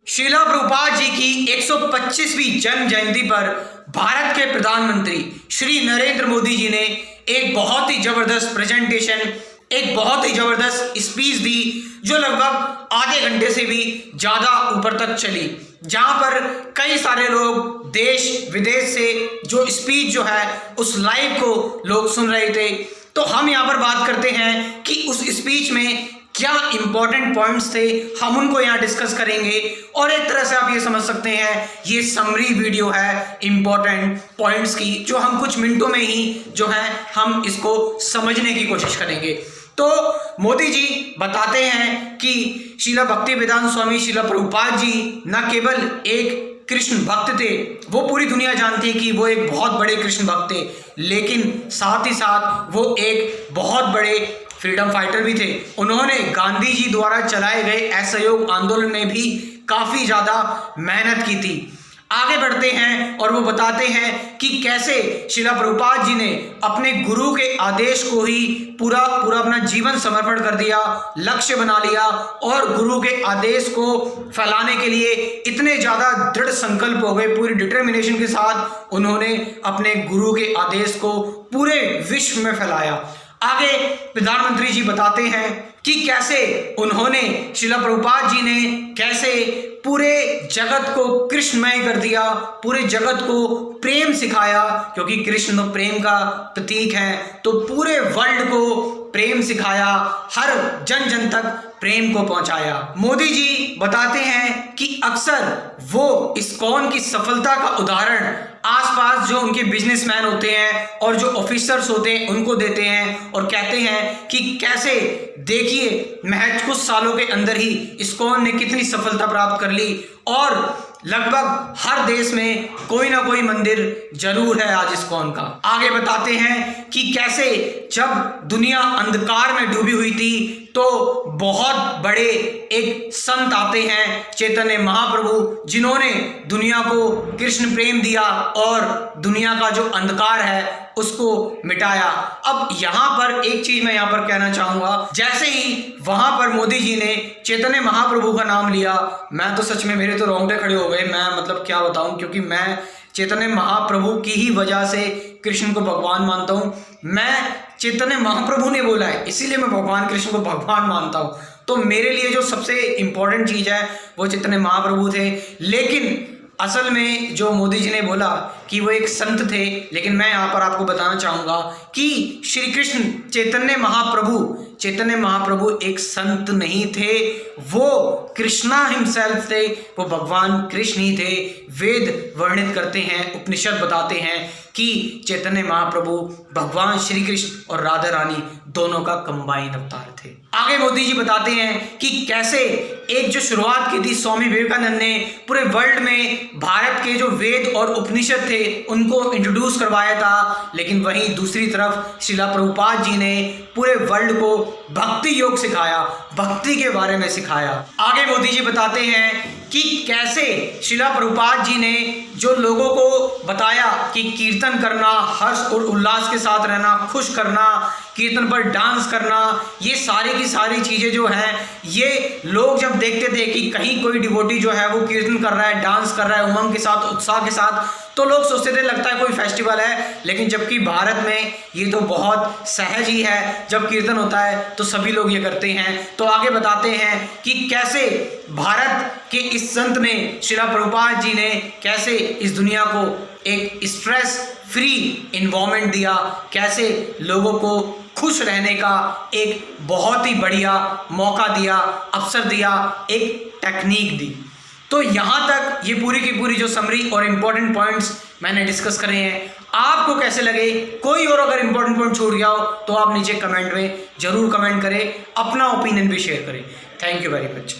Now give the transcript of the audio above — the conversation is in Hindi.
शीला प्रभुपाद जी की 125वीं जन्म जयंती पर भारत के प्रधानमंत्री श्री नरेंद्र मोदी जी ने एक बहुत ही जबरदस्त प्रेजेंटेशन, एक बहुत ही जबरदस्त स्पीच दी जो लगभग आधे घंटे से भी ज़्यादा ऊपर तक चली, जहां पर कई सारे लोग देश विदेश से जो स्पीच जो है उस लाइव को लोग सुन रहे थे। तो हम यहाँ पर बात करते हैं कि उस स्पीच में क्या इंपॉर्टेंट पॉइंट्स थे, हम उनको यहाँ डिस्कस करेंगे। और एक तरह से आप ये समझ सकते हैं ये समरी वीडियो है इंपॉर्टेंट पॉइंट्स की, जो हम कुछ मिनटों में ही जो है हम इसको समझने की कोशिश करेंगे। तो मोदी जी बताते हैं कि शीला भक्ति वेदांत स्वामी शीला प्रभुपाद जी न केवल एक कृष्ण भक्त थे, वो पूरी दुनिया जानती है कि वो एक बहुत बड़े कृष्ण भक्त थे, लेकिन साथ ही साथ वो एक बहुत बड़े फ्रीडम फाइटर भी थे। उन्होंने गांधी जी द्वारा चलाए गए असहयोग आंदोलन में भी काफ़ी ज़्यादा मेहनत की थी। आगे बढ़ते हैं और वो बताते हैं कि कैसे शीला प्रभुपाद जी ने अपने गुरु के आदेश को ही पूरा अपना जीवन समर्पण कर दिया, लक्ष्य बना लिया और गुरु के आदेश को फैलाने के लिए इतने ज़्यादा दृढ़ संकल्प हो गए, पूरी डिटर्मिनेशन के साथ उन्होंने अपने गुरु के आदेश को पूरे विश्व में फैलाया। आगे प्रधानमंत्री जी बताते हैं कि कैसे उन्होंने शीला प्रभुपाद जी ने कैसे पूरे जगत को कृष्णमय कर दिया, पूरे जगत को प्रेम सिखाया, क्योंकि कृष्ण तो प्रेम का प्रतीक है। तो पूरे वर्ल्ड को प्रेम सिखाया, हर जन जन तक प्रेम को पहुंचाया। मोदी जी बताते हैं कि अक्सर वो इस्कॉन की सफलता का उदाहरण आसपास जो उनके बिजनेसमैन होते हैं और जो ऑफिसर्स होते हैं उनको देते हैं और कहते हैं कि कैसे देखिए महज कुछ सालों के अंदर ही इस्कॉन ने कितनी सफलता प्राप्त कर ली और लगभग हर देश में कोई ना कोई मंदिर जरूर है आज इस्कॉन का। आगे बताते हैं कि कैसे जब दुनिया अंधकार में डूबी हुई थी तो बहुत बड़े एक संत आते हैं चैतन्य महाप्रभु, जिन्होंने दुनिया को कृष्ण प्रेम दिया और दुनिया का जो अंधकार है उसको मिटाया। अब यहाँ पर एक चीज मैं यहाँ पर कहना चाहूँगा, जैसे ही वहाँ पर मोदी जी ने चैतन्य महाप्रभु का नाम लिया, मैं तो सच में मेरे तो रोंगटे खड़े हो गए। मैं मतलब क्या बताऊँ, क्योंकि मैं चैतन्य महाप्रभु की ही वजह से कृष्ण को भगवान मानता हूँ। मैं चैतन्य महाप्रभु ने बोला है इसीलिए मैं भगवान कृष्ण को भगवान मानता हूँ। तो मेरे लिए जो सबसे इम्पोर्टेंट चीज़ है वो चैतन्य महाप्रभु थे। लेकिन असल में जो मोदी जी ने बोला कि वो एक संत थे, लेकिन मैं यहाँ पर आपको बताना चाहूँगा कि श्री कृष्ण चैतन्य महाप्रभु एक संत नहीं थे, वो कृष्णा हिमसेल्फ थे, वो भगवान कृष्ण ही थे। वेद वर्णित करते हैं, उपनिषद बताते हैं कि चैतन्य महाप्रभु भगवान श्री कृष्ण और राधा रानी दोनों का कंबाइन अवतार थे। आगे मोदी जी बताते हैं कि कैसे एक जो शुरुआत की थी स्वामी विवेकानंद ने पूरे वर्ल्ड में भारत के जो वेद और उपनिषद थे उनको इंट्रोड्यूस करवाया था, लेकिन वहीं दूसरी तरफ शीला प्रभुपाद जी ने पूरे वर्ल्ड को भक्ति योग सिखाया, भक्ति के बारे में सिखाया। आगे मोदी जी बताते हैं कि कैसे शीला प्रभुपाद जी ने जो लोगों को बताया कि कीर्तन करना, हर्ष और उल्लास के साथ रहना, खुश करना, कीर्तन पर डांस करना, ये सारी की सारी चीज़ें जो हैं ये लोग जब देखते थे कि कहीं कोई डिवोटी जो है वो कीर्तन कर रहा है, डांस कर रहा है उमंग के साथ, उत्साह के साथ, तो लोग सोचते थे लगता है कोई फेस्टिवल है। लेकिन जबकि भारत में ये तो बहुत सहज ही है, जब कीर्तन होता है तो सभी लोग ये करते हैं। तो आगे बताते हैं कि कैसे भारत के इस संत ने, शीला प्रभुपाद जी ने, कैसे इस दुनिया को एक स्ट्रेस फ्री इन्वायरमेंट दिया, कैसे लोगों को खुश रहने का एक बहुत ही बढ़िया मौका दिया, अवसर दिया, एक टेक्निक दी। तो यहाँ तक ये पूरी की पूरी जो समरी और इम्पोर्टेंट पॉइंट्स मैंने डिस्कस करे हैं, आपको कैसे लगे? कोई और अगर इम्पोर्टेंट पॉइंट छूट गया हो तो आप नीचे कमेंट में ज़रूर कमेंट करें, अपना ओपिनियन भी शेयर करें। Thank you very much.